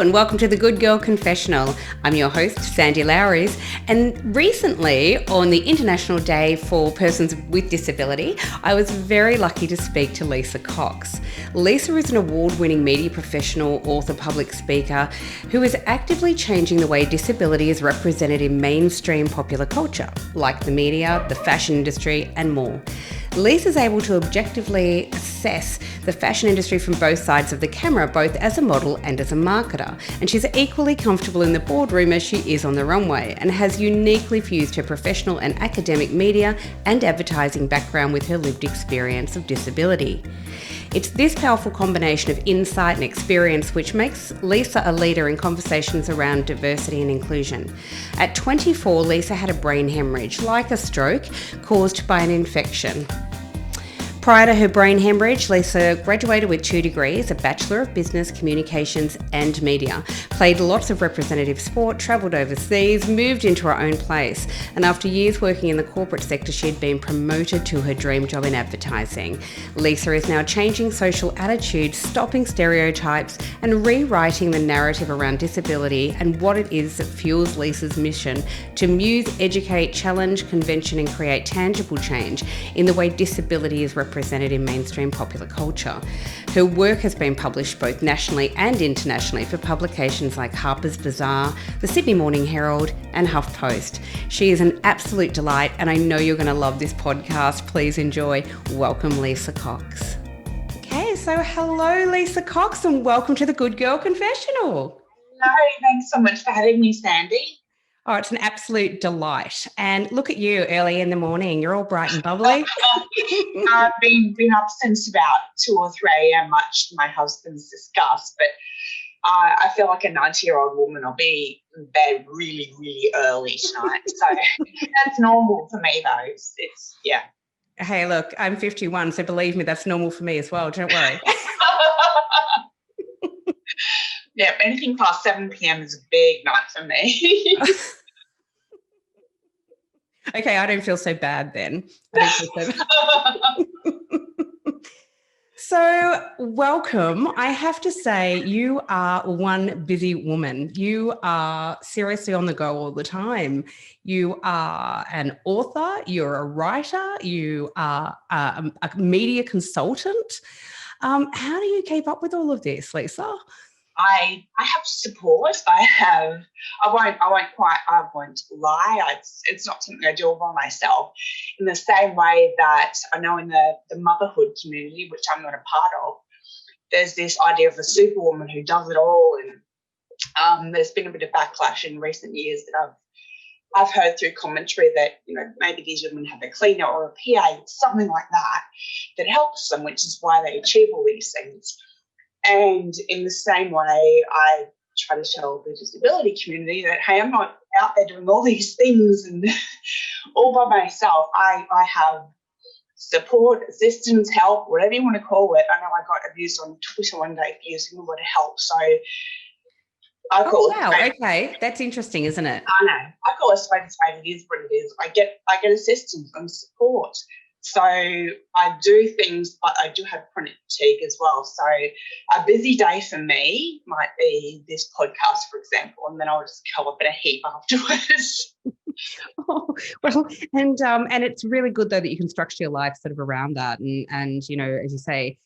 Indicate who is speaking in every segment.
Speaker 1: and welcome to the Good Girl Confessional. I'm your host, Sandy Lowries, and recently on the International Day for Persons with Disability, I was very lucky to speak to Lisa Cox. Lisa is an award-winning media professional, author, public speaker who is actively changing the way disability is represented in mainstream popular culture, like the media, the fashion industry, and more. Lisa's able to objectively assess the fashion industry from both sides of the camera, both as a model and as a marketer. And she's equally comfortable in the boardroom as she is on the runway, and has uniquely fused her professional and academic media and advertising background with her lived experience of disability. It's this powerful combination of insight and experience which makes Lisa a leader in conversations around diversity and inclusion. At 24, Lisa had a brain hemorrhage, like a stroke, caused by an infection. Prior to her brain hemorrhage, Lisa graduated with 2 degrees, a Bachelor of Business, Communications and Media, played lots of representative sport, travelled overseas, moved into her own place, and after years working in the corporate sector, she had been promoted to her dream job in advertising. Lisa is now changing social attitudes, stopping stereotypes, and rewriting the narrative around disability and what it is that fuels Lisa's mission to muse, educate, challenge convention and create tangible change in the way disability is represented in mainstream popular culture. Her work has been published both nationally and internationally for publications like Harper's Bazaar, the Sydney Morning Herald and HuffPost. She is an absolute delight, and I know you're going to love this podcast. Please enjoy. Welcome, Lisa Cox. Okay, so hello, Lisa Cox, and welcome to the Good Girl Confessional.
Speaker 2: No, thanks so much for having me, Sandy.
Speaker 1: Oh, it's an absolute delight. And look at you early in the morning. You're all bright and bubbly.
Speaker 2: I've been up since about 2 or 3 a.m, much to my husband's disgust. But I feel like a 90-year-old woman. I'll be in bed really, really early tonight. So that's normal for me, though. It's yeah.
Speaker 1: Hey, look, I'm 51, so believe me, that's normal for me as well. Don't worry.
Speaker 2: Yeah, anything past 7 p.m. is a big night for me.
Speaker 1: Okay, I don't feel so bad then. So welcome. I have to say, you are one busy woman. You are seriously on the go all the time. You are an author, you're a writer, you are a media consultant. How do you keep up with all of this, Lisa?
Speaker 2: I have support. I won't lie. It's not something I do all by myself. In the same way that I know in the motherhood community, which I'm not a part of, there's this idea of a superwoman who does it all, and there's been a bit of backlash in recent years that I've heard through commentary that, you know, maybe these women have a cleaner or a PA, something like that helps them, which is why they achieve all these things. And in the same way, I try to tell the disability community that, hey, I'm not out there doing all these things and all by myself. I have support, assistance, help, whatever you want to call it. I know I got abused on Twitter one day for using the word help. So I call it.
Speaker 1: Wow, okay. That's interesting, isn't it?
Speaker 2: I know. I call it spade a spade. It is what it is. I get assistance and support. So I do things, but I do have chronic fatigue as well. So a busy day for me might be this podcast, for example, and then I'll just come up in a heap afterwards.
Speaker 1: Oh, well, and it's really good though that you can structure your life sort of around that, and you know, as you say,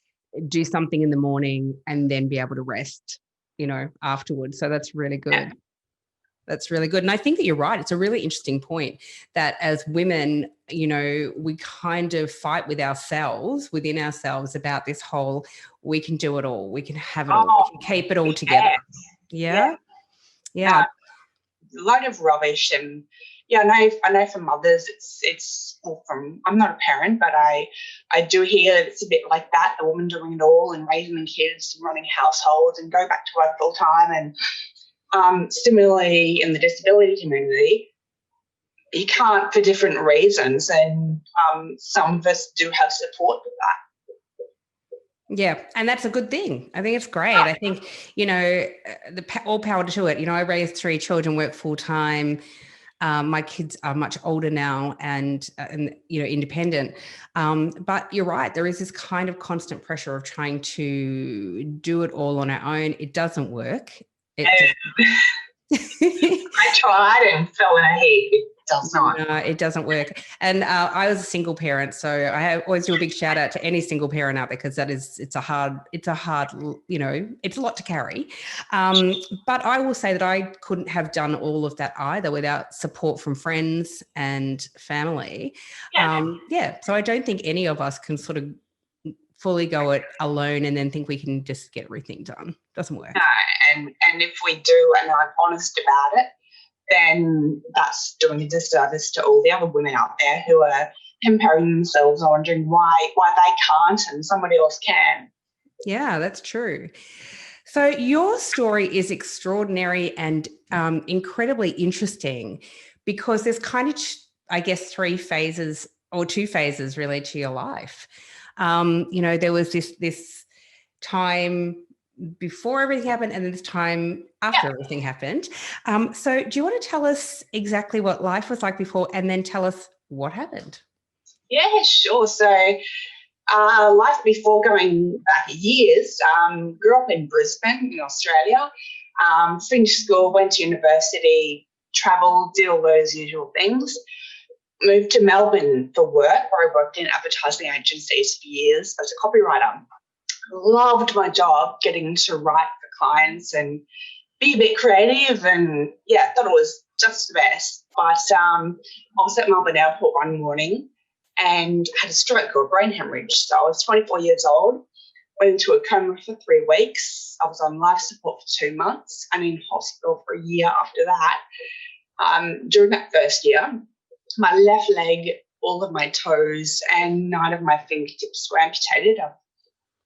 Speaker 1: do something in the morning and then be able to rest, you know, afterwards. So that's really good. Yeah. That's really good. And I think that you're right. It's a really interesting point that as women, you know, we kind of fight with ourselves, within ourselves, about this whole, we can do it all. We can have it all. We can keep it all together. Yeah.
Speaker 2: A load of rubbish. And yeah, I know for mothers, it's well, I'm not a parent, but I do hear it's a bit like that, the woman doing it all and raising kids and running households and go back to work full time. And similarly, in the disability community, you can't for different reasons, and some of us do have support with that.
Speaker 1: Yeah, and that's a good thing. I think it's great. I think, you know, all power to it. You know, I raised 3 children, work full time. My kids are much older now and you know, independent. But you're right. There is this kind of constant pressure of trying to do it all on our own. It doesn't work. It just
Speaker 2: I tried and fell in a heap. It does not.
Speaker 1: No, it doesn't work. And I was a single parent, so I always do a big shout out to any single parent out there, because it's a hard, it's a lot to carry. But I will say that I couldn't have done all of that either without support from friends and family. So I don't think any of us can sort of fully go it alone and then think we can just get everything done. Doesn't work.
Speaker 2: No, and if we do and are honest about it, then that's doing a disservice to all the other women out there who are comparing themselves and wondering why they can't and somebody else can.
Speaker 1: Yeah, that's true. So your story is extraordinary and incredibly interesting, because there's kind of, I guess, 3 phases or 2 phases really to your life. There was this time before everything happened and then this time after everything happened. So do you want to tell us exactly what life was like before and then tell us what happened?
Speaker 2: Yeah, sure. So life before, going back years, grew up in Brisbane in Australia, finished school, went to university, travelled, did all those usual things. Moved to Melbourne for work, where I worked in advertising agencies for years as a copywriter. Loved my job, getting to write for clients and be a bit creative, and thought it was just the best. But I was at Melbourne Airport one morning and had a stroke or a brain hemorrhage. So I was 24 years old, went into a coma for 3 weeks. I was on life support for 2 months and in hospital for a year after that. During that first year, my left leg, all of my toes and 9 of my fingertips were amputated. I've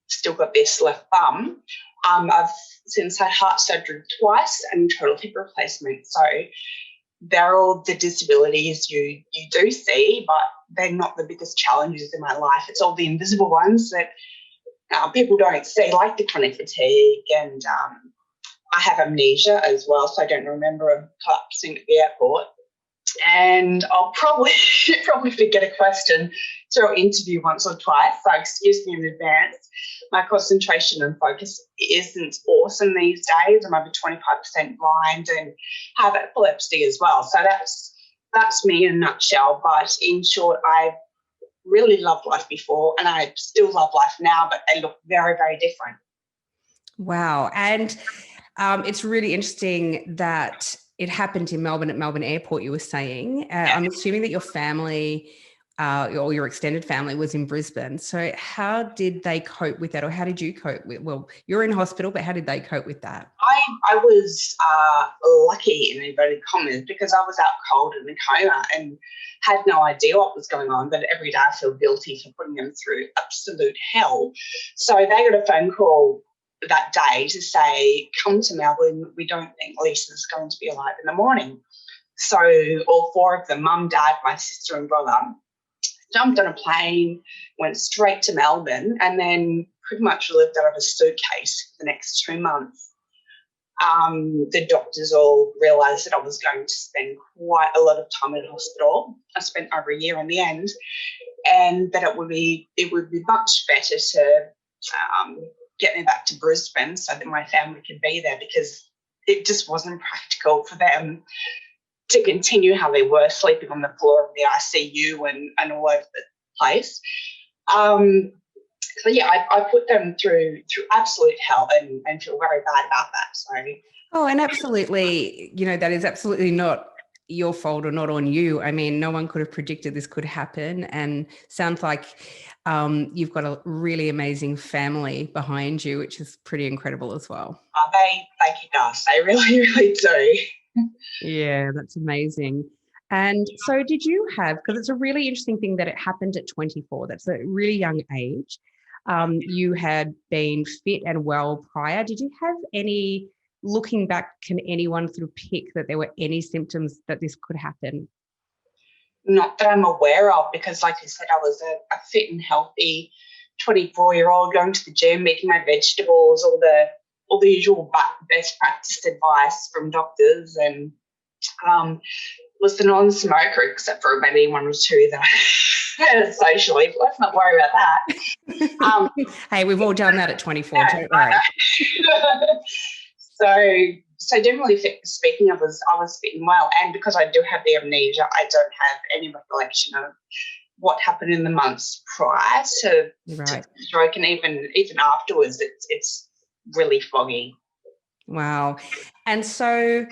Speaker 2: still got this left thumb. I've since had heart surgery twice and total hip replacement. So they're all the disabilities you do see, but they're not the biggest challenges in my life. It's all the invisible ones that people don't see, like the chronic fatigue, and I have amnesia as well, so I don't remember collapsing at the airport. And I'll probably forget a question through an interview once or twice, so excuse me in advance. My concentration and focus isn't awesome these days. I'm over 25% blind and have epilepsy as well. So that's me in a nutshell. But in short, I really loved life before and I still love life now, but they look very, very different.
Speaker 1: Wow. And it's really interesting that it happened in Melbourne at Melbourne Airport, you were saying. I'm assuming that your family or your extended family was in Brisbane. So how did they cope with that, or how did you cope with, well, you're in hospital, but how did they cope with that?
Speaker 2: I was lucky in inverted commas because I was out cold in a coma and had no idea what was going on, but every day I feel guilty for putting them through absolute hell. So they got a phone call that day to say, come to Melbourne, we don't think Lisa's going to be alive in the morning. So all 4 of them, mum, dad, my sister and brother, jumped on a plane, went straight to Melbourne, and then pretty much lived out of a suitcase for the next 2 months. The doctors all realised that I was going to spend quite a lot of time in hospital. I spent over a year in the end, and that it would be much better to get me back to Brisbane so that my family could be there, because it just wasn't practical for them to continue how they were, sleeping on the floor of the ICU and all over the place. So yeah, I put them through absolute hell and feel very bad about that. So.
Speaker 1: Oh, and absolutely, that is absolutely not your fault or not on you. I mean, no one could have predicted this could happen, and sounds like you've got a really amazing family behind you, which is pretty incredible as well.
Speaker 2: They kick ass. They really, really do.
Speaker 1: Yeah, that's amazing. And so did you have, because it's a really interesting thing that it happened at 24, that's a really young age. You had been fit and well prior. Did you have any, looking back, can anyone sort of pick that there were any symptoms that this could happen?
Speaker 2: Not that I'm aware of, because like I said, I was a fit and healthy 24-year-old, going to the gym, making my vegetables, all the usual best practice advice from doctors, and was the non-smoker except for maybe 1 or 2 that I had socially. But let's not worry about that.
Speaker 1: Hey, we've all done that at 24. Don't worry.
Speaker 2: So so generally speaking, I was fitting well, and because I do have the amnesia, I don't have any recollection of what happened in the months prior to
Speaker 1: Right.
Speaker 2: the stroke, and even afterwards, it's really foggy.
Speaker 1: Wow. And so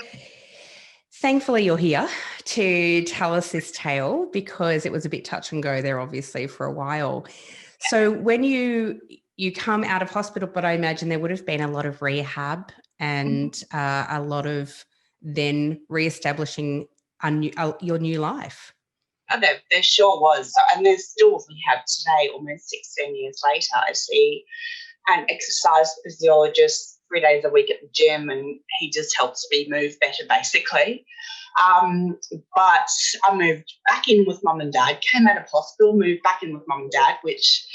Speaker 1: thankfully you're here to tell us this tale, because it was a bit touch and go there, obviously, for a while. So when you come out of hospital, but I imagine there would have been a lot of rehab and a lot of then reestablishing your new life.
Speaker 2: Oh, there sure was. And there's still rehab today, almost 16 years later. I see an exercise physiologist 3 days a week at the gym, and he just helps me move better, basically. But I moved back in with mum and dad, came out of hospital, moved back in with mum and dad, which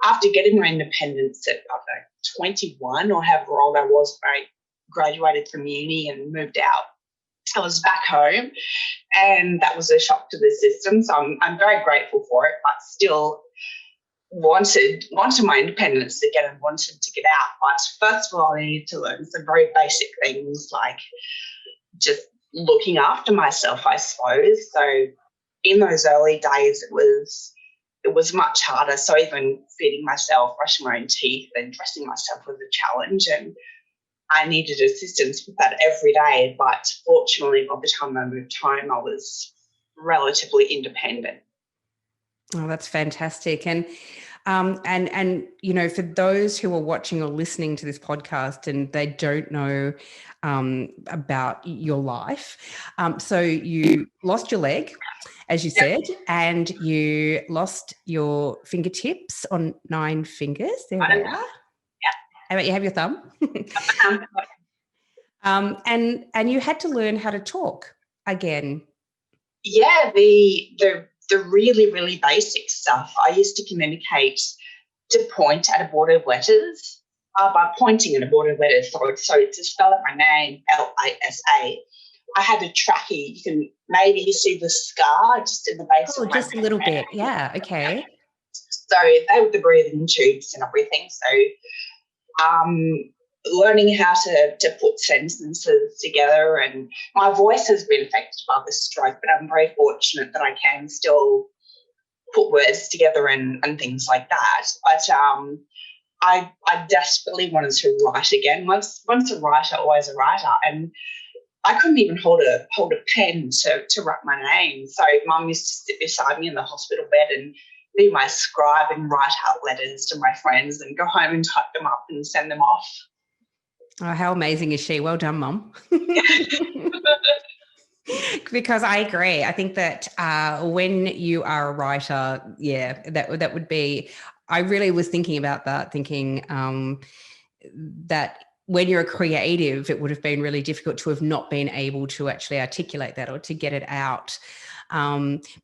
Speaker 2: after getting my independence at, I don't know, 21 or however old I was, I graduated from uni and moved out. I was back home, and that was a shock to the system. So I'm very grateful for it, but still wanted my independence again and wanted to get out. But first of all, I needed to learn some very basic things like just looking after myself, I suppose. So in those early days, it was much harder. So even feeding myself, brushing my own teeth and dressing myself was a challenge, and I needed assistance with that every day. But fortunately, by the time I moved home, I was relatively independent.
Speaker 1: Oh, that's fantastic. And you know, for those who are watching or listening to this podcast and they don't know about your life, so you lost your leg, as you said, and you lost your fingertips on 9 fingers. There they are. How about you have your thumb? And you had to learn how to talk again.
Speaker 2: Yeah, the really, really basic stuff. I used to communicate to point at a board of letters by pointing at a board of letters. So to spell out my name, Lisa, I had a trachea. You can maybe see the scar just in the base of my
Speaker 1: just a little bit. Yeah, okay.
Speaker 2: So they were the breathing tubes and everything. So learning how to put sentences together, and my voice has been affected by the stroke, but I'm very fortunate that I can still put words together and things like that. But I desperately wanted to write again. Once a writer, always a writer, and I couldn't even hold a pen to write my name. So mum used to sit beside me in the hospital bed and be my scribe and write out letters to my friends and go home and type them up and send them off.
Speaker 1: Oh, how amazing is she? Well done, Mum. Because I agree. I think that when you are a writer, yeah, that would be, I really was thinking about that, thinking that when you're a creative, it would have been really difficult to have not been able to actually articulate that or to get it out.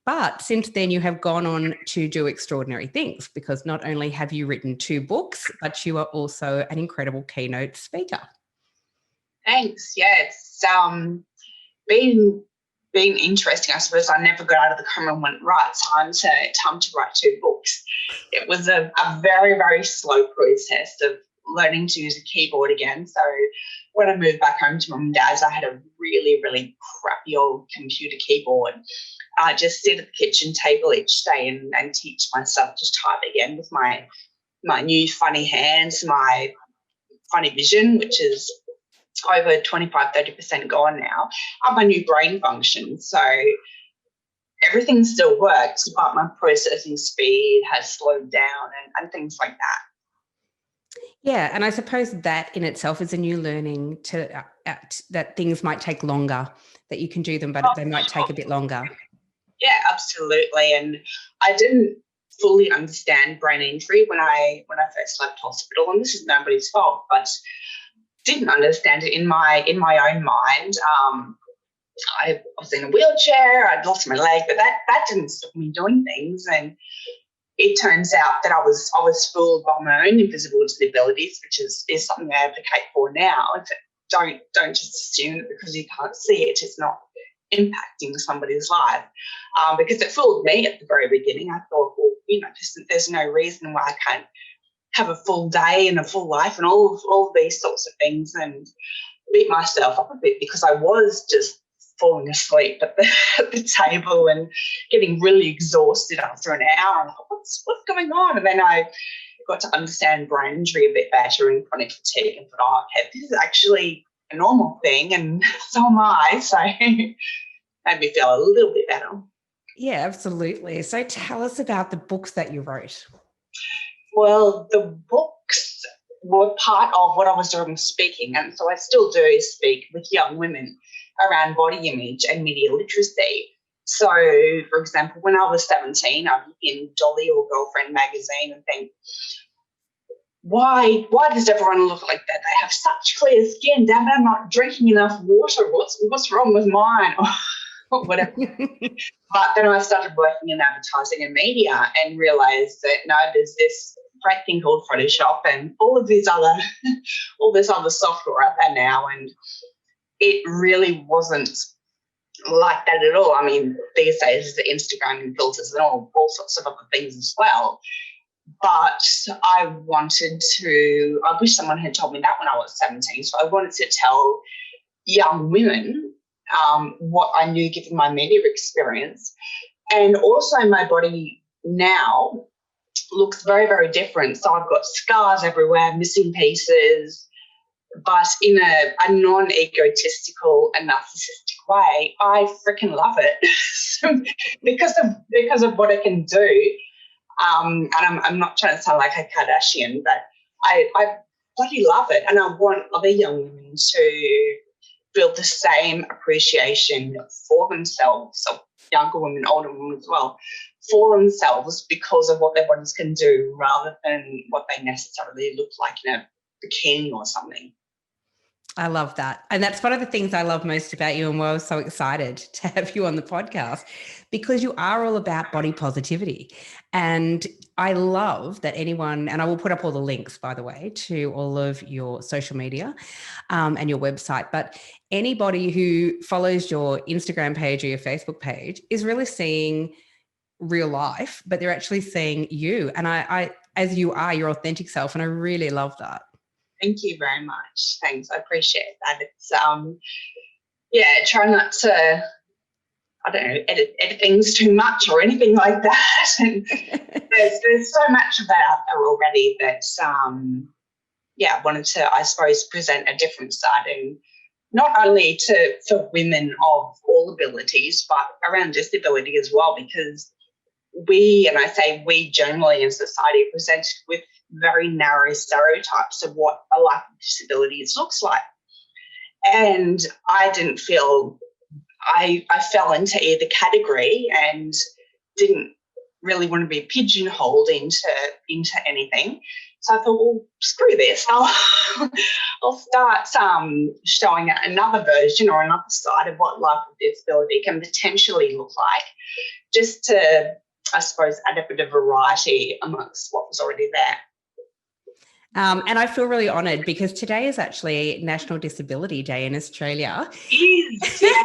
Speaker 1: But since then you have gone on to do extraordinary things, because not only have you written 2 books, but you are also an incredible keynote speaker.
Speaker 2: Thanks. Yeah, it's been interesting. I suppose I never got out of the coma and went, right, time to write 2 books. It was a very, very slow process of learning to use a keyboard again. So when I moved back home to mum and dad's, I had a really, really crappy old computer keyboard. I just sit at the kitchen table each day and teach myself to type again with my new funny hands, my funny vision, which is over 25-30% gone now, and my new brain function. So everything still works, but my processing speed has slowed down and things like that.
Speaker 1: Yeah, and I suppose that in itself is a new learning to that things might take longer, that you can do them, but they might take a bit longer.
Speaker 2: Yeah, absolutely. And I didn't fully understand brain injury when I first left hospital, and this is nobody's fault, but didn't understand it in my own mind. I was in a wheelchair, I'd lost my leg, but that didn't stop me doing things. And it turns out that I was fooled by my own invisible disabilities, which is something I advocate for now. Don't just assume that because you can't see it, it's not impacting somebody's life. Because it fooled me at the very beginning. I thought, well, there's no reason why I can't have a full day and a full life and all of these sorts of things. And beat myself up a bit because I was just falling asleep at the table and getting really exhausted after an hour. And I thought, what's going on? And then I got to understand brain injury a bit better and chronic fatigue and thought, oh, okay, this is actually a normal thing, and so am I. So it made me feel a little bit better.
Speaker 1: Yeah, absolutely. So tell us about the books that you wrote.
Speaker 2: Well, the books were part of what I was doing speaking, and so I still do speak with young women around body image and media literacy. So, for example, when I was 17, I'd look in Dolly or Girlfriend magazine and think, why does everyone look like that? They have such clear skin. Damn it, I'm not drinking enough water. What's wrong with mine? Or whatever. But then I started working in advertising and media and realised that no, there's this great thing called Photoshop and all this other software out there now, and it really wasn't like that at all. I mean, these days the Instagram and filters and all sorts of other things as well. But I wish someone had told me that when I was 17. So I wanted to tell young women what I knew given my media experience. And also my body now looks very, very different. So I've got scars everywhere, missing pieces, but in a non-egotistical and narcissistic way. I freaking love it because of what it can do. And I'm not trying to sound like a Kardashian, but I bloody love it. And I want other young women to feel the same appreciation for themselves, so younger women, older women as well, for themselves because of what their bodies can do rather than what they necessarily look like in a bikini or something.
Speaker 1: I love that. And that's one of the things I love most about you, and why I was so excited to have you on the podcast, because you are all about body positivity. And I love that anyone, and I will put up all the links, by the way, to all of your social media and your website, but anybody who follows your Instagram page or your Facebook page is really seeing real life, but they're actually seeing you. And I as you are, your authentic self. And I really love that.
Speaker 2: Thank you very much. Thanks. I appreciate that. It's, try not to, I don't know, edit things too much or anything like that. And there's so much of that out there already that, I wanted to, I suppose, present a different side, and not only for women of all abilities, but around disability as well, because we generally in society are presented with very narrow stereotypes of what a life with disabilities looks like. And I didn't feel I fell into either category and didn't really want to be pigeonholed into anything. So I thought, well, screw this. I'll start showing another version or another side of what life with disability can potentially look like, just to, I suppose, add a bit of variety amongst what was already there.
Speaker 1: And I feel really honoured because today is actually National Disability Day in Australia.
Speaker 2: It is, yeah.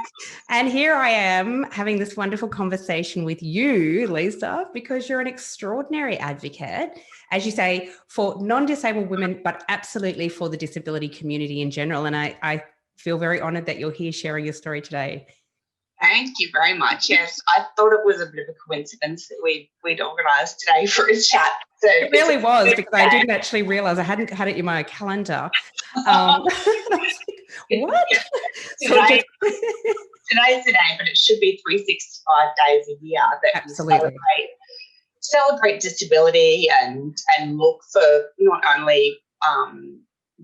Speaker 1: And here I am having this wonderful conversation with you, Lisa, because you're an extraordinary advocate, as you say, for non-disabled women, but absolutely for the disability community in general. And I feel very honoured that you're here sharing your story today.
Speaker 2: Thank you very much. Yes, I thought it was a bit of a coincidence that we'd organised today for a chat. So
Speaker 1: it really was, because I didn't actually realise I hadn't had it in my calendar. What?
Speaker 2: Today's the day, but it should be 365 days a year that
Speaker 1: absolutely
Speaker 2: we celebrate disability and look for not only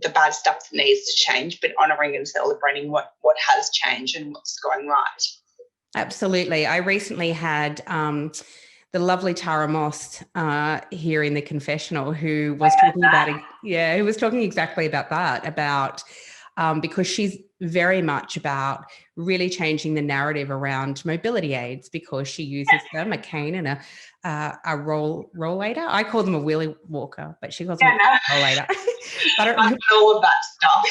Speaker 2: the bad stuff that needs to change, but honouring and celebrating what has changed and what's going right.
Speaker 1: Absolutely. I recently had the lovely Tara Moss here in the Confessional, who was talking exactly about that, because she's very much about really changing the narrative around mobility aids, because she uses them, a cane and a rollator. I call them a wheelie walker, but she calls them a rollator. But
Speaker 2: I all of that stuff.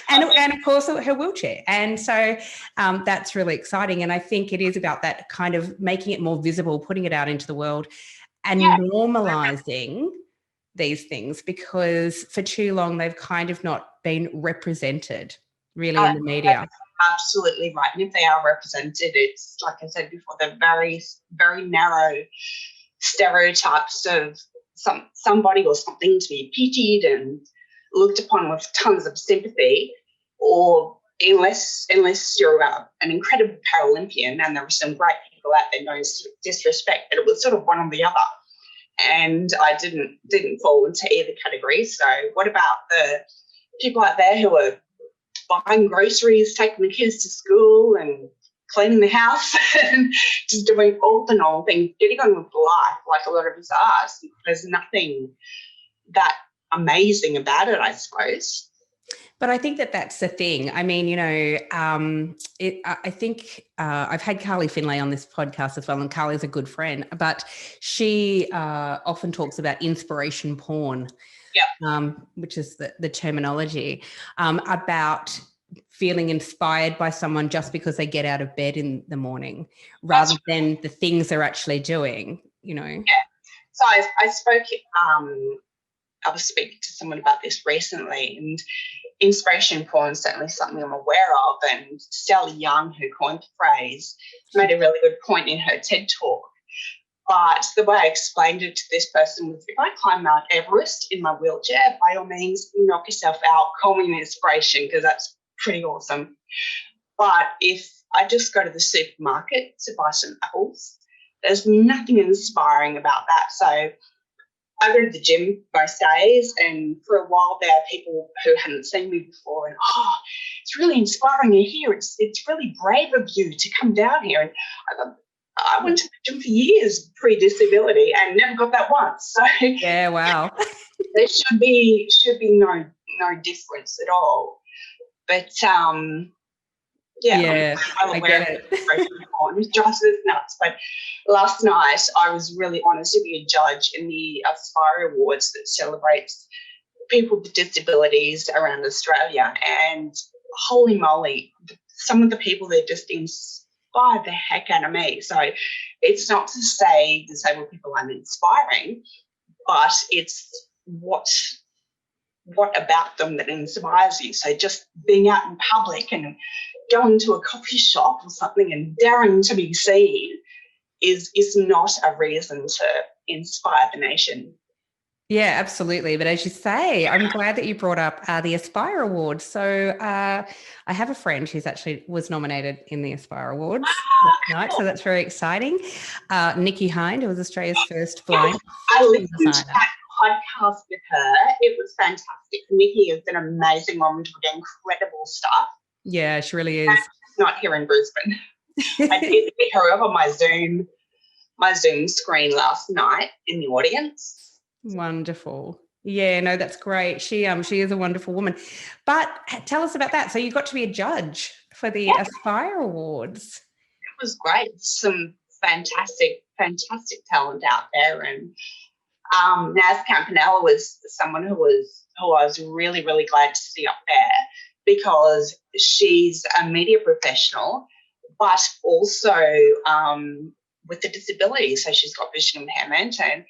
Speaker 1: and of course her wheelchair. And so that's really exciting. And I think it is about that kind of making it more visible, putting it out into the world and normalizing these things, because for too long they've kind of not been represented. really in the media.
Speaker 2: Absolutely right. And if they are represented, it's like I said before, they're very, very narrow stereotypes of somebody or something to be pitied and looked upon with tons of sympathy, or unless you're an incredible Paralympian, and there were some great people out there, no disrespect, but it was sort of one or the other. And I didn't fall into either category. So what about the people out there who are buying groceries, taking the kids to school and cleaning the house and just doing all the normal things, getting on with life like a lot of us are? There's nothing that amazing about it, I suppose.
Speaker 1: But I think that's the thing. I mean, you know, I think I've had Carly Finlay on this podcast as well, and Carly's a good friend, but she often talks about inspiration porn, which is the terminology, about feeling inspired by someone just because they get out of bed in the morning rather than the things they're actually doing, you know.
Speaker 2: Yeah. So I spoke, I was speaking to someone about this recently, and inspiration porn is certainly something I'm aware of. And Sally Young, who coined the phrase, made a really good point in her TED talk. But the way I explained it to this person was, if I climb Mount Everest in my wheelchair, by all means, knock yourself out, call me an inspiration, because that's pretty awesome. But if I just go to the supermarket to buy some apples, there's nothing inspiring about that. So I go to the gym most days, and for a while there, people who hadn't seen me before, and it's really inspiring you here. It's really brave of you to come down here. And I went to the gym for years pre-disability and never got that once. So
Speaker 1: yeah, wow.
Speaker 2: There should be no difference at all. But
Speaker 1: I get it.
Speaker 2: It drives us nuts. But last night I was really honoured to be a judge in the Aspire Awards that celebrates people with disabilities around Australia. And holy moly, some of the people there just inspire the heck out of me. So it's not to say disabled people aren't inspiring, but it's what about them that inspires you. So just being out in public and going to a coffee shop or something and daring to be seen is not a reason to inspire the nation.
Speaker 1: Yeah, absolutely. But as you say, I'm glad that you brought up the Aspire Awards. So I have a friend who's actually was nominated in the Aspire Awards last night, so that's very exciting. Nikki Hind, who was Australia's first blind
Speaker 2: I listened to that podcast with her. It was fantastic. Nikki is an amazing woman doing incredible stuff.
Speaker 1: Yeah, she really is.
Speaker 2: And not here in Brisbane. I did see her over my Zoom screen last night in the audience.
Speaker 1: Wonderful. Yeah, no, that's great. She is a wonderful woman. But tell us about that. So you got to be a judge for the Aspire Awards.
Speaker 2: It was great. Some fantastic talent out there. And Naz Campanella was someone who I was really, really glad to see up there, because she's a media professional, but also with a disability. So she's got vision impairment, and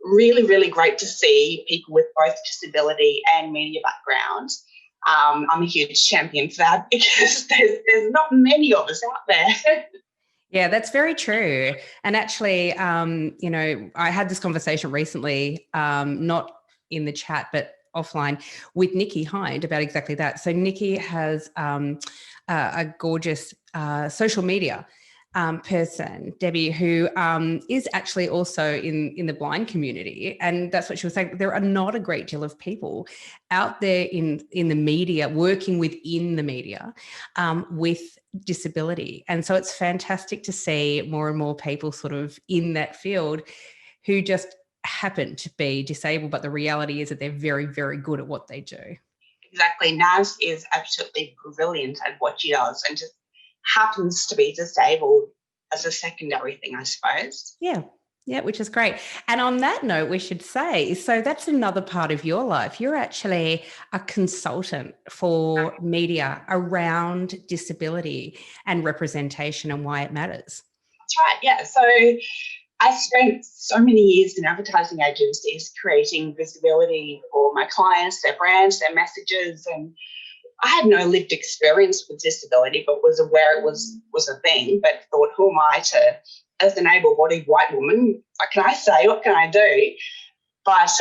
Speaker 2: really, really great to see people with both disability and media backgrounds. I'm a huge champion for that, because there's not many of us out there.
Speaker 1: Yeah, that's very true. And actually, I had this conversation recently, not in the chat, but offline, with Nikki Hind about exactly that. So Nikki has a gorgeous social media person, Debbie, who is actually also in the blind community. And that's what she was saying. There are not a great deal of people out there in the media, working within the media with disability. And so it's fantastic to see more and more people sort of in that field who just happen to be disabled, but the reality is that they're very, very good at what they do.
Speaker 2: Exactly. Naz is absolutely brilliant at what she does, and just happens to be disabled as a secondary thing, I suppose.
Speaker 1: Yeah, which is great. And on that note, we should say, so that's another part of your life. You're actually a consultant for media around disability and representation and why it matters.
Speaker 2: That's right, yeah. So I spent so many years in advertising agencies creating visibility for my clients, their brands, their messages, and I had no lived experience with disability, but was aware it was a thing, but thought, who am I to, as an able-bodied white woman, what can I say? What can I do? But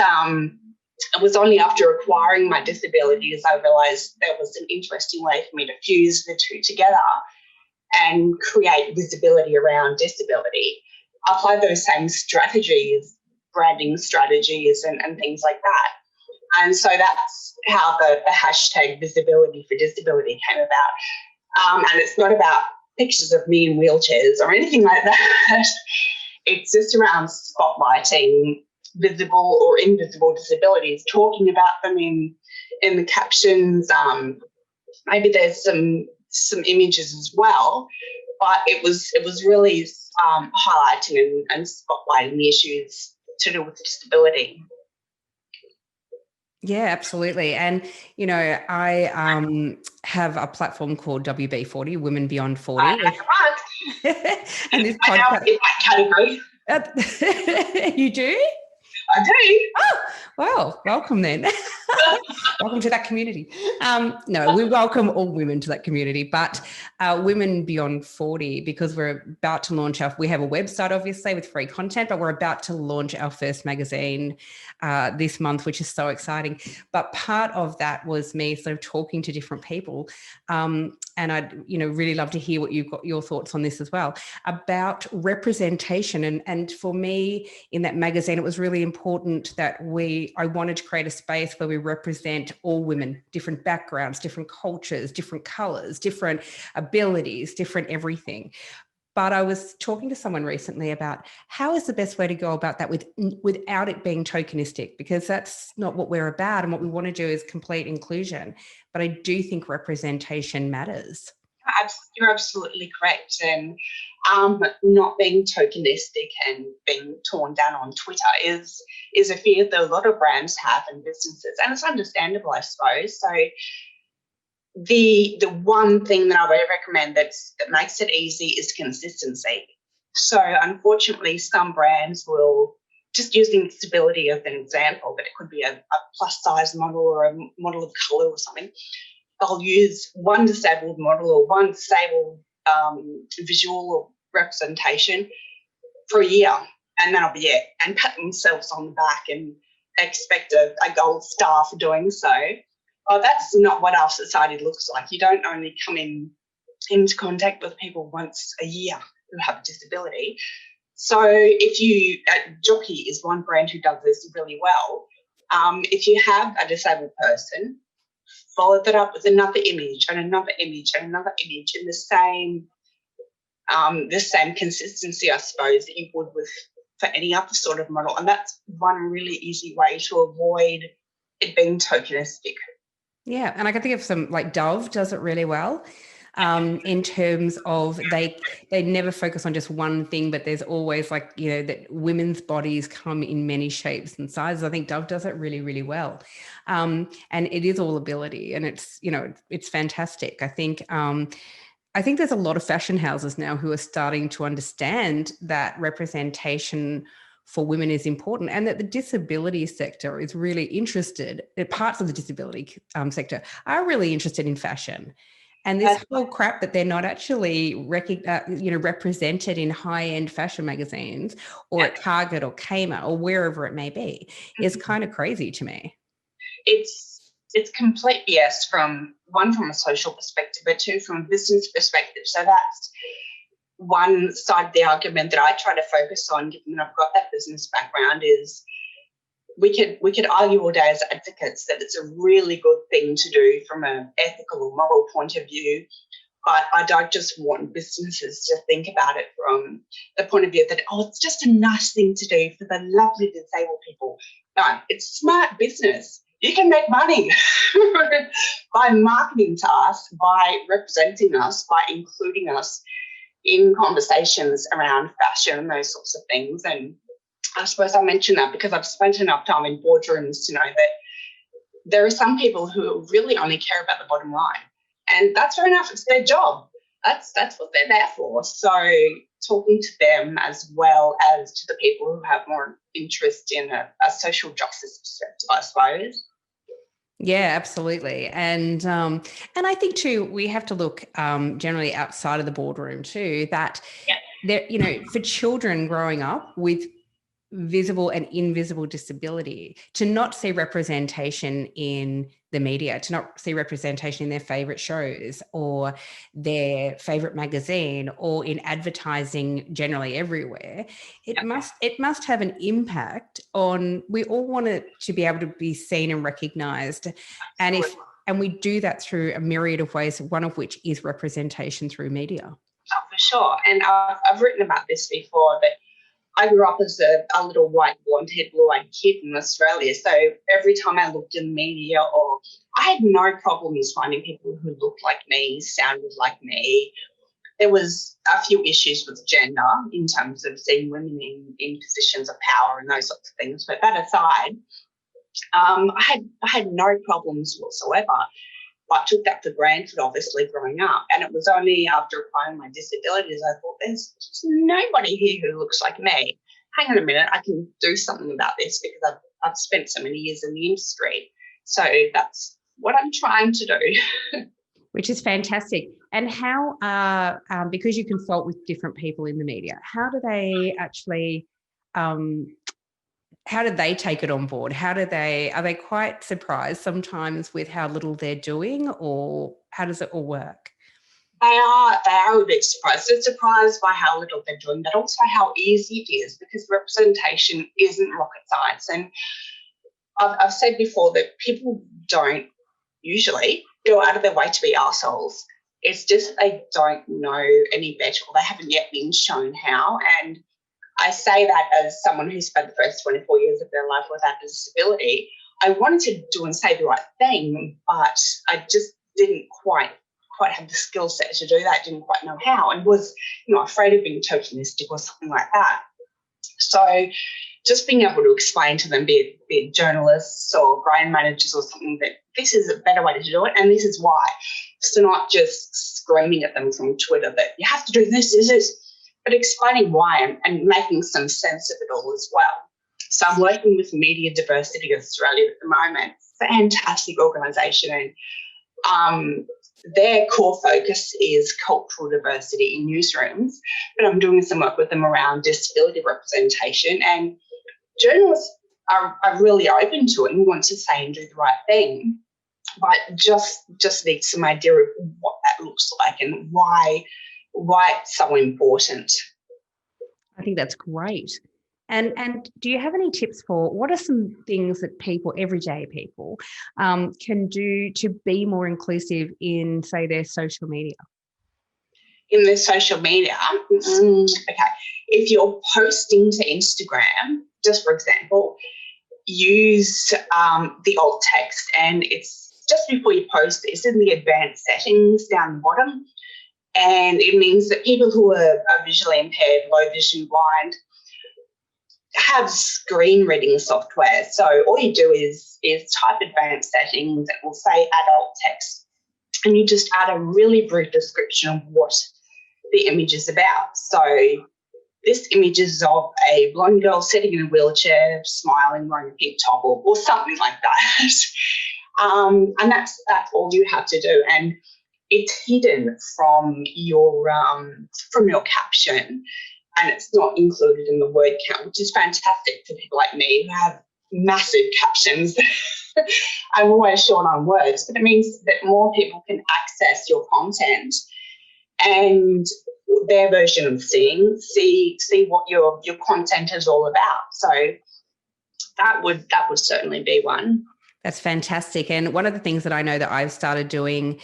Speaker 2: it was only after acquiring my disabilities I realised there was an interesting way for me to fuse the two together and create visibility around disability. Apply those same strategies, branding strategies and things like that. And so that's how the hashtag visibility for disability came about. And it's not about pictures of me in wheelchairs or anything like that. It's just around spotlighting visible or invisible disabilities, talking about them in the captions. Maybe there's some images as well, but it was really highlighting and spotlighting the issues to do with disability.
Speaker 1: Yeah, absolutely. And, you know, I have a platform called WB40, Women Beyond 40. And this podcast.
Speaker 2: In that
Speaker 1: category. You do?
Speaker 2: I do.
Speaker 1: Oh, well, welcome then. Welcome to that community. No, we welcome all women to that community, but Women Beyond 40, because we're about to launch we have a website, obviously, with free content, but we're about to launch our first magazine this month, which is so exciting. But part of that was me sort of talking to different people. And I'd, really love to hear what you've got your thoughts on this as well, about representation. And for me in that magazine, it was really important that I wanted to create a space where we represent all women, different backgrounds, different cultures, different colors, different abilities, different everything. But I was talking to someone recently about how is the best way to go about that without it being tokenistic, because that's not what we're about. And what we want to do is complete inclusion. But I do think representation matters.
Speaker 2: You're absolutely correct. And not being tokenistic and being torn down on Twitter is a fear that a lot of brands have and businesses. And it's understandable, I suppose. So the one thing that I would recommend that makes it easy is consistency. So unfortunately, some brands will, just using disability as an example, but it could be a plus size model or a model of colour or something. They'll use one disabled model or one disabled visual representation for a year, and that'll be it, and pat themselves on the back and expect a gold star for doing so. Oh, that's not what our society looks like. You don't only come into contact with people once a year who have a disability. So if you, Jockey is one brand who does this really well. If you have a disabled person, follow that up with another image and another image and another image in the same consistency, I suppose, that you would for any other sort of model. And that's one really easy way to avoid it being tokenistic.
Speaker 1: Yeah, and I can think of some, like Dove does it really well. In terms of they never focus on just one thing, but there's always that women's bodies come in many shapes and sizes. I think Dove does it really, really well. And it is all ability, and it's fantastic. I think there's a lot of fashion houses now who are starting to understand that representation for women is important, and that the disability sector is really interested, parts of the disability sector are really interested in fashion. And this whole crap that they're not actually represented in high-end fashion magazines or at Target or Kmart or wherever it may be is kind of crazy to me.
Speaker 2: It's complete BS from a social perspective, but two, from a business perspective. So that's one side of the argument that I try to focus on, given that I've got that business background, is we could argue all day as advocates that it's a really good thing to do from an ethical or moral point of view. But I don't just want businesses to think about it from the point of view that, it's just a nice thing to do for the lovely disabled people. No, it's smart business. You can make money by marketing to us, by representing us, by including us in conversations around fashion and those sorts of things. And I suppose I mention that because I've spent enough time in boardrooms to know that there are some people who really only care about the bottom line. And that's fair enough. It's their job. That's what they're there for. So talking to them as well as to the people who have more interest in a social justice perspective, I suppose.
Speaker 1: Yeah, absolutely. And I think too, we have to look generally outside of the boardroom too, that
Speaker 2: Yeah,
Speaker 1: there, for children growing up with visible and invisible disability, to not see representation in the media, to not see representation in their favorite shows or their favorite magazine or in advertising generally everywhere,
Speaker 2: yeah,
Speaker 1: it must have an impact on, we all want it to be able to be seen and recognized. And if
Speaker 2: absolutely.
Speaker 1: and we do that through a myriad of ways, one of which is representation through media.
Speaker 2: Oh, for sure. And I've written about this before, but I grew up as a little white, blonde-haired, blue-eyed kid in Australia. So every time I looked in media, or I had no problems finding people who looked like me, sounded like me. There was a few issues with gender in terms of seeing women in positions of power and those sorts of things. But that aside, I had no problems whatsoever. I took that for granted, obviously, growing up. And it was only after acquiring my disabilities I thought, there's just nobody here who looks like me. Hang on a minute, I can do something about this because I've spent so many years in the industry. So that's what I'm trying to do.
Speaker 1: Which is fantastic. And how, because you consult with different people in the media, how do they actually, how do they take it on board? Are they quite surprised sometimes with how little they're doing, or how does it all work?
Speaker 2: They are a bit surprised. They're surprised by how little they're doing, but also how easy it is because representation isn't rocket science. And I've said before that people don't usually go out of their way to be arseholes. It's just they don't know any better, or they haven't yet been shown how. And I say that as someone who spent the first 24 years of their life without a disability. I wanted to do and say the right thing, but I just didn't quite have the skill set to do that, didn't quite know how, and was, afraid of being tokenistic or something like that. So just being able to explain to them, be it journalists or brand managers or something, that this is a better way to do it and this is why. So not just screaming at them from Twitter that you have to do this, but explaining why and making some sense of it all as well. So I'm working with Media Diversity Australia at the moment. Fantastic organisation, and their core focus is cultural diversity in newsrooms, but I'm doing some work with them around disability representation, and journalists are really open to it and want to say and do the right thing, but just need some idea of what that looks like and why it's so important.
Speaker 1: I think that's great. And do you have any tips for what are some things that people, everyday people, can do to be more inclusive in, say, their social media?
Speaker 2: In their social media, okay, if you're posting to Instagram, just for example, use the alt text, and it's just before you post, it's in the advanced settings down the bottom. And it means that people who are visually impaired, low vision, blind, have screen reading software. So all you do is type advanced settings. It will say adult text, and you just add a really brief description of what the image is about. So this image is of a blonde girl sitting in a wheelchair, smiling, wearing a pink top, or something like that. And that's all you have to do. And it's hidden from your caption, and it's not included in the word count, which is fantastic for people like me who have massive captions. I'm always short on words, but it means that more people can access your content and their version of see what your content is all about. So that would certainly be one.
Speaker 1: That's fantastic. And one of the things that I know that I've started doing,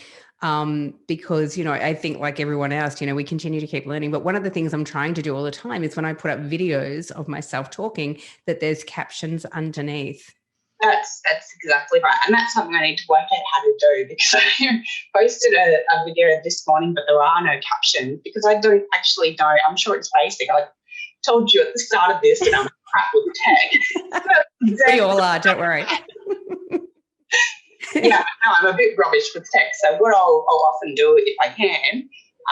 Speaker 1: because, I think like everyone else, we continue to keep learning. But one of the things I'm trying to do all the time is when I put up videos of myself talking, that there's captions underneath.
Speaker 2: That's exactly right. And that's something I need to work out how to do, because I posted a video this morning, but there are no captions because I don't actually know. I'm sure it's basic. I told you at the start of this that I'm crap with tech.
Speaker 1: We all are, don't worry.
Speaker 2: Yeah, no, I'm a bit rubbish with tech. So what I'll often do, if I can,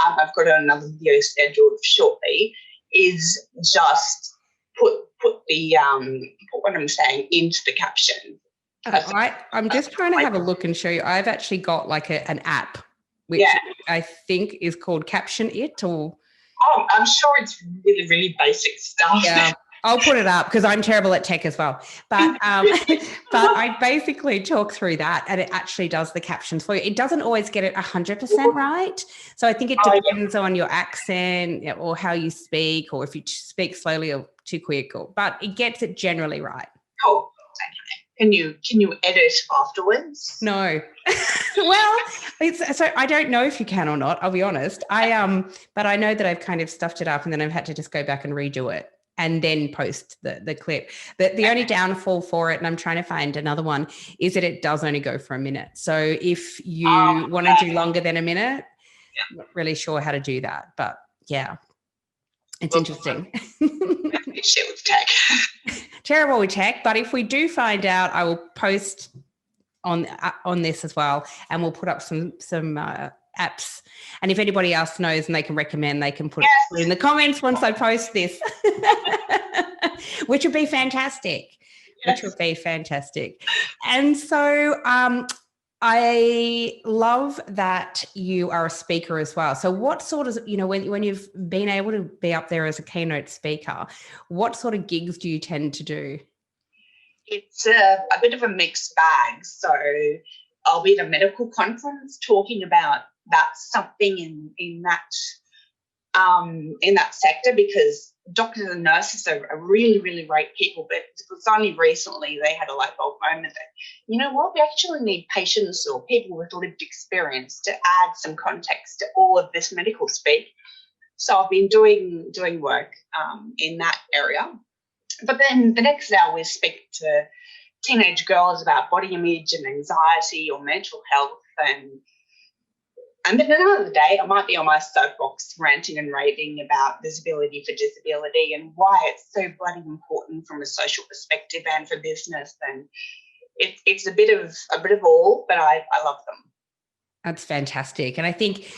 Speaker 2: I've got another video scheduled shortly, is just put what I'm saying into the caption.
Speaker 1: I'm just trying to have a look and show you. I've actually got like an app, which
Speaker 2: Yeah.
Speaker 1: I think is called Caption It, or
Speaker 2: I'm sure it's really, really basic stuff.
Speaker 1: yeah. I'll put it up because I'm terrible at tech as well. But but I basically talk through that, and it actually does the captions for you. It doesn't always get it 100% right. So I think it depends on your accent or how you speak, or if you speak slowly or too quick, but it gets it generally right.
Speaker 2: Cool. Okay. Can you edit afterwards?
Speaker 1: No. Well, so I don't know if you can or not, I'll be honest. But I know that I've kind of stuffed it up, and then I've had to just go back and redo it and then post the clip. The only downfall for it, and I'm trying to find another one, is that it does only go for a minute. So if you want to do longer than a minute, I'm not really sure how to do that. But yeah, it's interesting.
Speaker 2: Shit with tech.
Speaker 1: Terrible with tech. But if we do find out, I will post on this as well, and we'll put up some apps, and if anybody else knows and they can recommend, they can put it in the comments once I post this. Which would be fantastic. And so I love that you are a speaker as well. So what sort of, when you've been able to be up there as a keynote speaker, what sort of gigs do you tend to do?
Speaker 2: It's a bit of a mixed bag. So I'll be at a medical conference talking about something in that sector, because doctors and nurses are really, really great people. But it was only recently they had a light bulb moment that, you know what, we actually need patients or people with lived experience to add some context to all of this medical speak. So I've been doing work in that area. But then the next hour we speak to teenage girls about body image and anxiety or mental health, and then another day I might be on my soapbox ranting and raving about visibility for disability and why it's so bloody important from a social perspective and for business. And it's a bit of all, but I love them.
Speaker 1: That's fantastic. And I think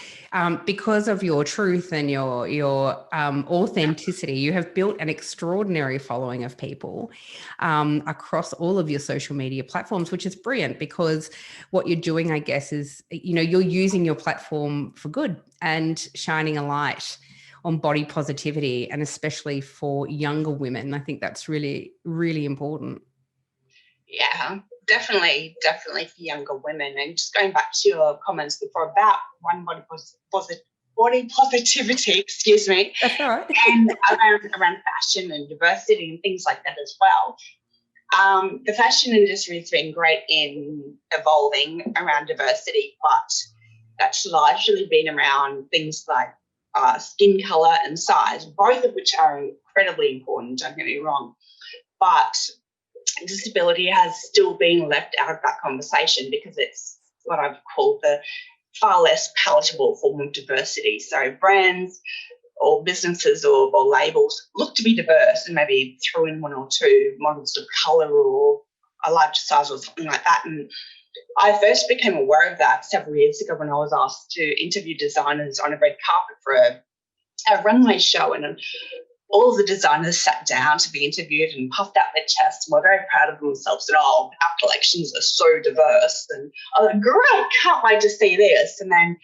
Speaker 1: because of your truth and your authenticity, you have built an extraordinary following of people across all of your social media platforms, which is brilliant, because what you're doing, I guess, is, you're using your platform for good and shining a light on body positivity, and especially for younger women. I think that's really, really important.
Speaker 2: Yeah. Definitely for younger women. And just going back to your comments before about body positivity, excuse me.
Speaker 1: That's all right.
Speaker 2: And around fashion and diversity and things like that as well. The fashion industry has been great in evolving around diversity, but that's largely been around things like skin colour and size, both of which are incredibly important, don't get me wrong. But disability has still been left out of that conversation because it's what I've called the far less palatable form of diversity. So brands or businesses or labels look to be diverse and maybe throw in one or two models of colour or a larger size or something like that. And I first became aware of that several years ago when I was asked to interview designers on a red carpet for a runway show, and all of the designers sat down to be interviewed and puffed out their chests and were very proud of themselves and, our collections are so diverse. And I was like, great, can't wait to see this. And then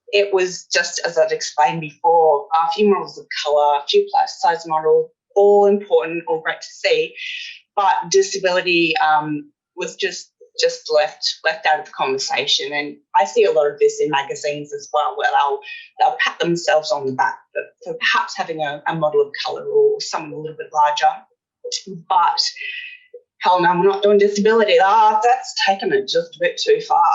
Speaker 2: it was just, as I've explained before, a few models of colour, a few plus size models, all important, all great to see. But disability was just left out of the conversation. And I see a lot of this in magazines as well, where they'll pat themselves on the back for perhaps having a model of colour or someone a little bit larger. But hell no, we're not doing disability. That's taken it just a bit too far.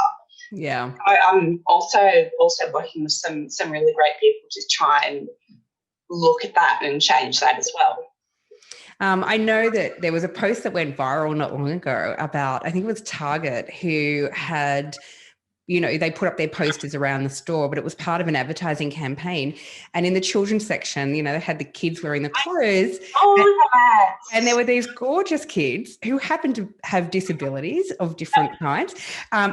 Speaker 1: Yeah.
Speaker 2: I'm also working with some really great people to try and look at that and change that as well.
Speaker 1: I know that there was a post that went viral not long ago about, I think it was Target, who had, they put up their posters around the store, but it was part of an advertising campaign. And in the children's section, they had the kids wearing the clothes. And there were these gorgeous kids who happened to have disabilities of different kinds,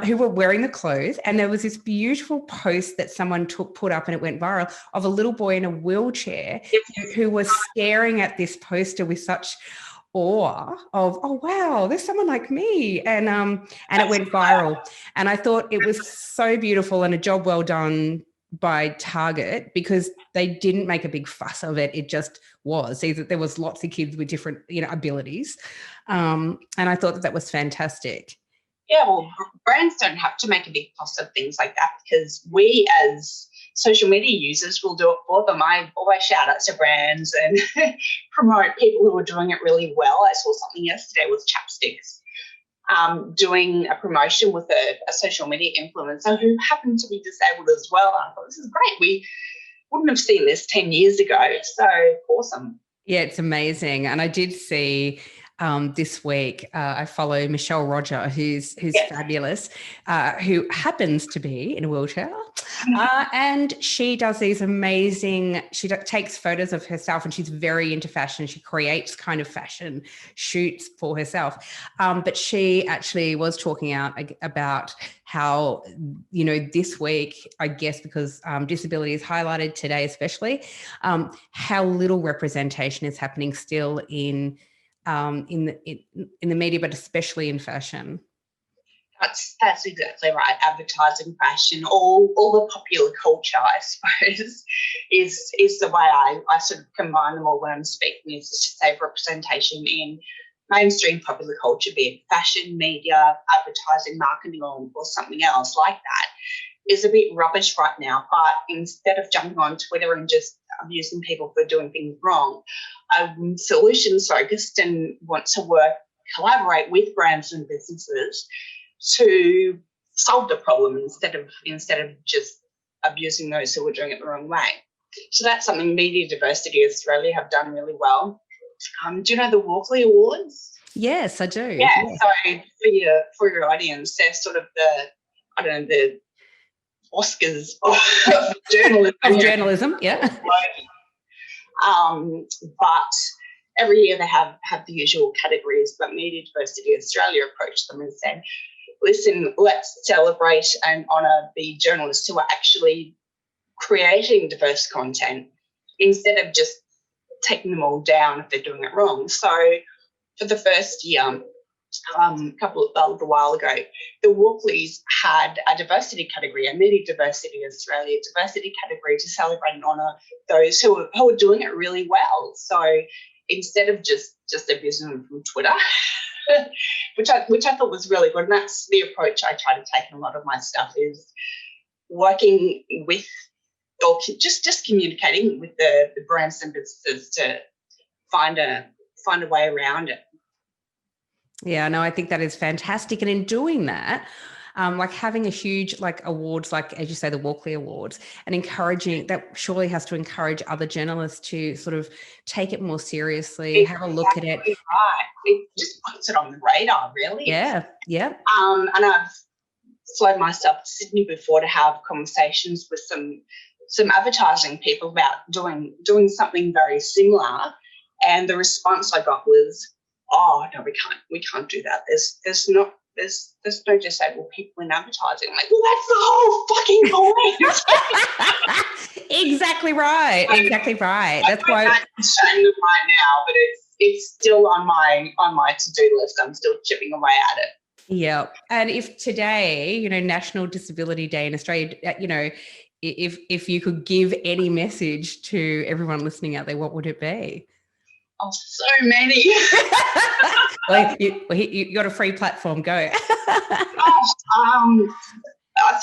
Speaker 1: who were wearing the clothes. And there was this beautiful post that someone put up, and it went viral, of a little boy in a wheelchair who was staring at this poster with such awe of, oh wow, there's someone like me, and it went viral, and I thought it was so beautiful and a job well done by Target, because they didn't make a big fuss of it. It just was. There was lots of kids with different, abilities, and I thought that was fantastic.
Speaker 2: Yeah, well, brands don't have to make a big fuss of things like that, because we as social media users will do it for them. I always shout out to brands and promote people who are doing it really well. I saw something yesterday with chapsticks, doing a promotion with a social media influencer who happened to be disabled as well. I thought, this is great. We wouldn't have seen this 10 years ago. So awesome.
Speaker 1: Yeah, it's amazing. And I did see this week, I follow Michelle Roger, who's
Speaker 2: Yes.
Speaker 1: fabulous, who happens to be in a wheelchair. And she does these amazing, takes photos of herself, and she's very into fashion. She creates kind of fashion shoots for herself. But she actually was talking out about how, this week, I guess because disability is highlighted today, especially, how little representation is happening still in the media, but especially in fashion.
Speaker 2: That's exactly right. Advertising, fashion, all the popular culture, I suppose, is the way I sort of combine them all when I'm speaking, is to say representation in mainstream popular culture, be it fashion, media, advertising, marketing, or something else like that, is a bit rubbish right now. But instead of jumping on Twitter and just abusing people for doing things wrong, I'm solutions focused and want to collaborate with brands and businesses to solve the problem instead of just abusing those who are doing it the wrong way. So that's something Media Diversity Australia have done really well. Do you know the Walkley Awards?
Speaker 1: Yes, I do.
Speaker 2: Yeah. So for your audience, they're sort of the Oscars of journalism.
Speaker 1: Of journalism, yeah.
Speaker 2: But every year they have the usual categories, but Media Diversity Australia approached them and said, listen, let's celebrate and honour the journalists who are actually creating diverse content instead of just taking them all down if they're doing it wrong. So for the first year, a little while ago, the Walkleys had a diversity category, a Media Diversity Australia diversity category, to celebrate and honour those who are doing it really well. So instead of just abusing them from Twitter, which I thought was really good, and that's the approach I try to take in a lot of my stuff, is working with, or just communicating with the brands and businesses to find a way around it.
Speaker 1: Yeah, no, I think that is fantastic. And in doing that, like having a huge awards, like as you say, the Walkley Awards, and encouraging that surely has to encourage other journalists to sort of take it more seriously, have a look at it.
Speaker 2: Right. It just puts it on the radar, really.
Speaker 1: Yeah.
Speaker 2: And I've flown myself to Sydney before to have conversations with some advertising people about doing something very similar, and the response I got was, "Oh no, we can't do that. There's no disabled people in advertising." I'm like, well, that's the whole fucking point.
Speaker 1: Exactly right. That's why
Speaker 2: I'm saying it right now, but it's still on my to-do list. I'm still chipping away at it.
Speaker 1: Yeah. And if today, National Disability Day in Australia, if you could give any message to everyone listening out there, what would it be?
Speaker 2: Oh, so many.
Speaker 1: Well, you got a free platform, go.
Speaker 2: Gosh,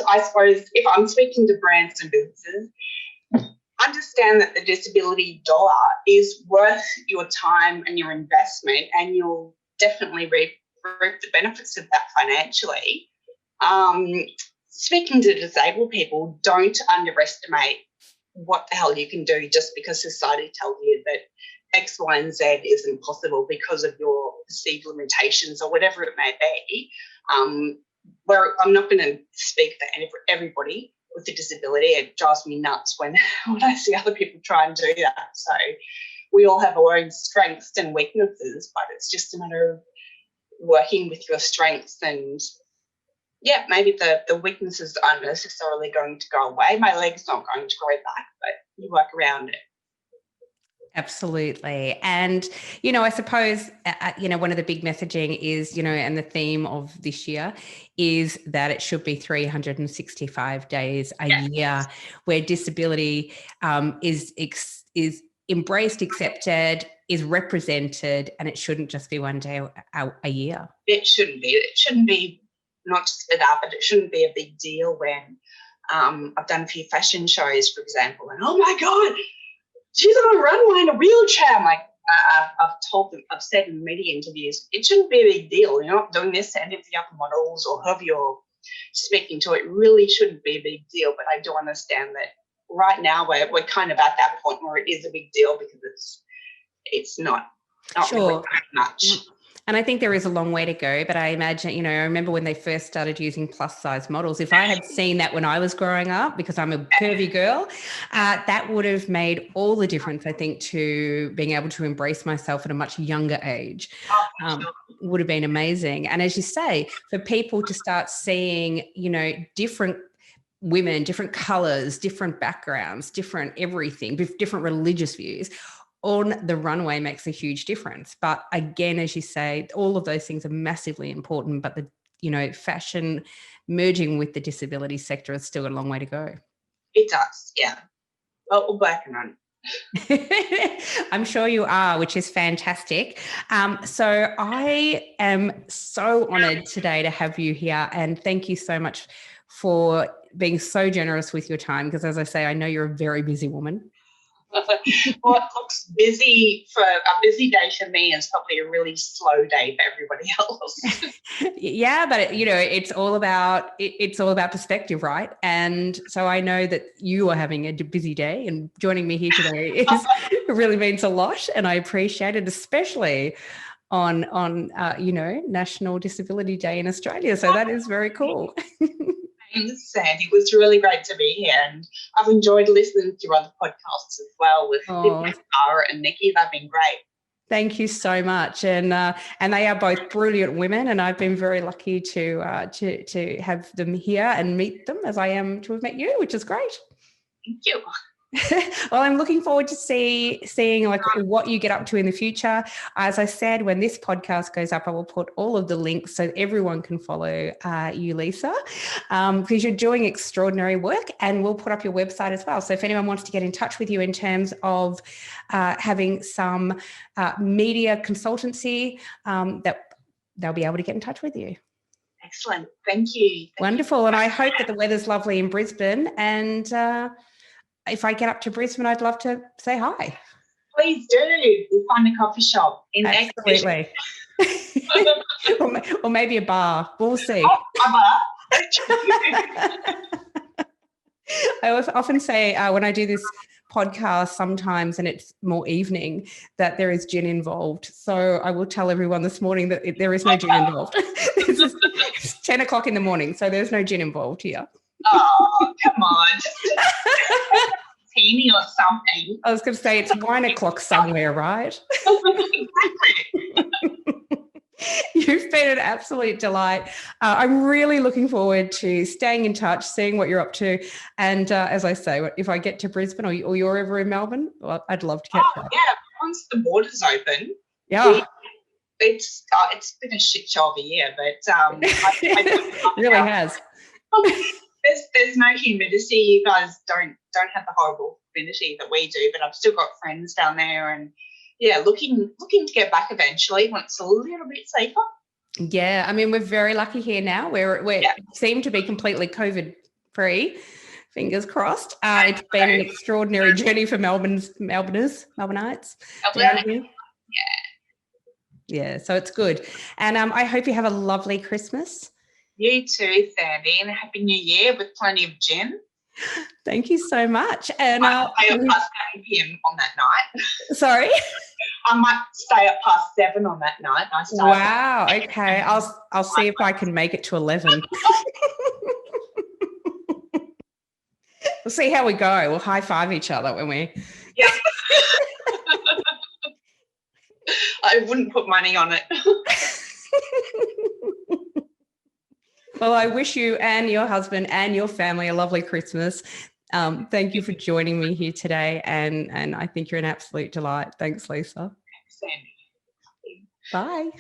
Speaker 2: I suppose if I'm speaking to brands and businesses, understand that the disability dollar is worth your time and your investment, and you'll definitely reap the benefits of that financially. Speaking to disabled people, don't underestimate what the hell you can do just because society tells you that X, Y, and Z isn't possible because of your perceived limitations or whatever it may be. Where I'm not going to speak for everybody with a disability. It drives me nuts when I see other people try and do that. So we all have our own strengths and weaknesses, but it's just a matter of working with your strengths, and yeah, maybe the weaknesses aren't necessarily going to go away. My leg's not going to grow back, but you work around it.
Speaker 1: Absolutely. And, I suppose, one of the big messaging is, and the theme of this year is that it should be 365 days a year where disability is embraced, accepted, is represented, and it shouldn't just be one day a year.
Speaker 2: It shouldn't be. It shouldn't be not just for that, but it shouldn't be a big deal when I've done a few fashion shows, for example, and oh my God, she's on a runway in a wheelchair. I'm like, I've told them, I've said in media interviews, it shouldn't be a big deal. You're not doing this to any of the other models or whoever you're speaking to. It really shouldn't be a big deal. But I do understand that right now we're kind of at that point where it is a big deal because it's not
Speaker 1: Sure.
Speaker 2: really that much.
Speaker 1: And I think there is a long way to go, but I imagine, I remember when they first started using plus size models, if I had seen that when I was growing up, because I'm a curvy girl, that would have made all the difference, I think, to being able to embrace myself at a much younger age. Would have been amazing. And as you say, for people to start seeing, different women, different colors, different backgrounds, different everything, different religious views on the runway makes a huge difference. But again, as you say, all of those things are massively important, but the, fashion merging with the disability sector has still got a long way to go.
Speaker 2: It does, yeah. Well, we're working on it.
Speaker 1: I'm sure you are, which is fantastic. So I am so honoured today to have you here, and thank you so much for being so generous with your time, because as I say, I know you're a very busy woman.
Speaker 2: Well, it looks busy for a busy day for me is probably a really slow day for everybody else.
Speaker 1: Yeah, but it's all about perspective, right? And so I know that you are having a busy day, and joining me here today really means a lot, and I appreciate it, especially on National Disability Day in Australia. So that is very cool.
Speaker 2: Thanks, Sandy. It was really great to be here, and I've enjoyed listening to your other podcasts as well with Tara and Nikki. They've been great.
Speaker 1: Thank you so much, and they are both brilliant women, and I've been very lucky to have them here and meet them, as I am to have met you, which is great.
Speaker 2: Thank you.
Speaker 1: Well, I'm looking forward to seeing like what you get up to in the future. As I said, when this podcast goes up, I will put all of the links so everyone can follow you, Lisa, because you're doing extraordinary work, and we'll put up your website as well. So if anyone wants to get in touch with you in terms of having some media consultancy, that they'll be able to get in touch with you.
Speaker 2: Excellent. Thank you.
Speaker 1: Wonderful. And I hope that the weather's lovely in Brisbane, and if I get up to Brisbane, I'd love to say hi.
Speaker 2: Please do. We'll find a coffee shop in
Speaker 1: Absolutely. or maybe a bar. We'll see.
Speaker 2: Oh, a bar.
Speaker 1: I often say when I do this podcast sometimes, and it's more evening, that there is gin involved. So I will tell everyone this morning that there is no gin involved. It's 10 o'clock in the morning, so there's no gin involved here.
Speaker 2: Oh, come on. Teeny or something.
Speaker 1: I was going to say it's 9 o'clock somewhere, right?
Speaker 2: Exactly.
Speaker 1: You've been an absolute delight. I'm really looking forward to staying in touch, seeing what you're up to. And as I say, if I get to Brisbane or you're ever in Melbourne, well, I'd love to catch up.
Speaker 2: Yeah, once the borders open.
Speaker 1: Yeah.
Speaker 2: It's been a shit show of a year, but
Speaker 1: it really has.
Speaker 2: There's no humidity. You guys don't have the horrible humidity that we do, but I've still got friends down there, and yeah, looking to get back eventually when it's a little bit safer.
Speaker 1: Yeah, I mean, we're very lucky here now. We seem to be completely COVID free. Fingers crossed. It's been an extraordinary journey for Melbourneites. Yeah, so it's good. And I hope you have a lovely Christmas.
Speaker 2: You too, Sandy, and a Happy New Year with plenty of gin.
Speaker 1: Thank you so much. And
Speaker 2: I might stay up past 7 p.m. on that night.
Speaker 1: Sorry?
Speaker 2: I might stay up past 7 on that night.
Speaker 1: Wow, okay. I'll see if I can make it to 11. We'll see how we go. We'll high five each other when we...
Speaker 2: Yeah. I wouldn't put money on it.
Speaker 1: Well, I wish you and your husband and your family a lovely Christmas. Thank you for joining me here today, and I think you're an absolute delight. Thanks, Lisa.
Speaker 2: Sandy.
Speaker 1: Bye.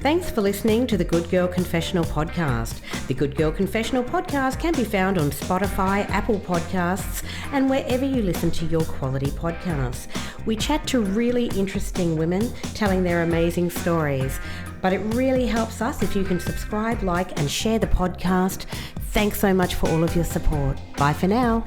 Speaker 1: Thanks for listening to the Good Girl Confessional podcast. The Good Girl Confessional podcast can be found on Spotify, Apple Podcasts, and wherever you listen to your quality podcasts. We chat to really interesting women telling their amazing stories, but it really helps us if you can subscribe, like, and share the podcast. Thanks so much for all of your support. Bye for now.